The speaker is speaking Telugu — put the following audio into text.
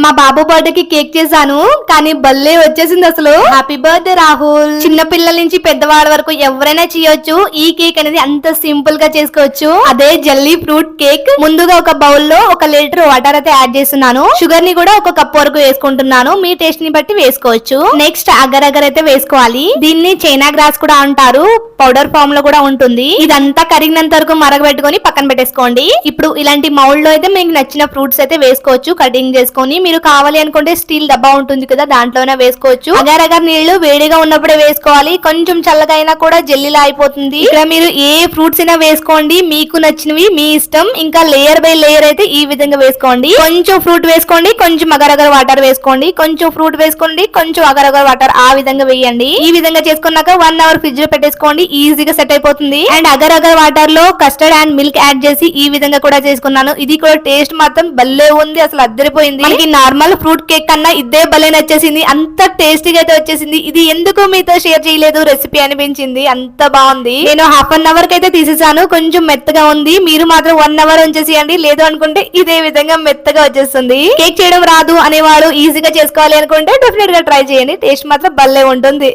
మా బాబు బర్త్డే కి కేక్ చేశాను, కానీ భలే వచ్చేసింది అసలు. Happy birthday Rahul. చిన్న పిల్లల నుంచి పెద్దవాళ్ళ వరకు ఎవరైనా చేయొచ్చు. ఈ కేక్ అనేది అంత సింపుల్ గా చేసుకోవచ్చు. అదే జెల్లీ ఫ్రూట్ కేక్. ముందుగా ఒక బౌల్ లో 1 లీటర్ వాటర్ అయితే యాడ్ చేస్తున్నాను. షుగర్ ని కూడా 1 కప్ వరకు వేసుకుంటున్నాను. మీ టేస్ట్ ని బట్టి వేసుకోవచ్చు. నెక్స్ట్ అగర్ అగర్ అయితే వేసుకోవాలి. దీన్ని చైనా గ్రాస్ కూడా అంటారు. పౌడర్ ఫామ్ లో కూడా ఉంటుంది. ఇదంతా కరిగినంత వరకు మరగబెట్టుకొని పక్కన పెట్టేసుకోండి. ఇప్పుడు ఇలాంటి మౌల్డ్ లో అయితే మీకు నచ్చిన ఫ్రూట్స్ అయితే వేసుకోవచ్చు కటింగ్ చేసుకొని. మీరు కావాలి అనుకుంటే స్టీల్ డబ్బా ఉంటుంది కదా, దాంట్లోనే వేసుకోవచ్చు. అగర్ అగర్ నీళ్లు వేడిగా ఉన్నప్పుడే వేసుకోవాలి. కొంచెం చల్లగా అయినా కూడా జెల్లీలా అయిపోతుంది. ఇక్కడ మీరు ఏ ఫ్రూట్స్ అయినా వేసుకోండి, మీకు నచ్చినవి మీ ఇష్టం. ఇంకా లేయర్ బై లేయర్ అయితే ఈ విధంగా వేసుకోండి. కొంచెం ఫ్రూట్ వేసుకోండి, కొంచెం అగర్ అగర్ వాటర్ వేసుకోండి, కొంచెం ఫ్రూట్ వేసుకోండి, కొంచెం అగర్ అగర్ వాటర్, ఆ విధంగా వేయండి. ఈ విధంగా చేసుకున్నాక 1 అవర్ ఫ్రిడ్జ్ లో పెట్టేసుకోండి. ఈజీగా సెట్ అయిపోతుంది. అండ్ అగర్ అగర్ వాటర్ లో కస్టర్డ్ అండ్ మిల్క్ యాడ్ చేసి ఈ విధంగా కూడా చేసుకున్నాను. ఇది కూడా టేస్ట్ మాత్రం భలే ఉంది, అసలు అద్దరిపోయింది. మనకి నార్మల్ ఫ్రూట్ కేక్ కన్నా ఇదే భలే నచ్చేసింది. అంత టేస్టీగా అయితే వచ్చేసింది. ఇది ఎందుకు మీతో షేర్ చేయలేదు రెసిపీ అనిపించింది, అంత బాగుంది. నేను హాఫ్ అన్ అవర్ కి అయితే తీసేసాను. కొంచెం మెత్తగా ఉంది. మీరు మాత్రం 1 అవర్ ఉంచేసేయండి. లేదు అనుకుంటే ఇదే విధంగా మెత్తగా వచ్చేస్తుంది. కేక్ చేయడం రాదు అనేవాళ్ళు ఈజీగా చేసుకోవాలి అనుకుంటే డెఫినెట్ గా ట్రై చేయండి. టేస్ట్ మాత్రం భలే ఉంటుంది.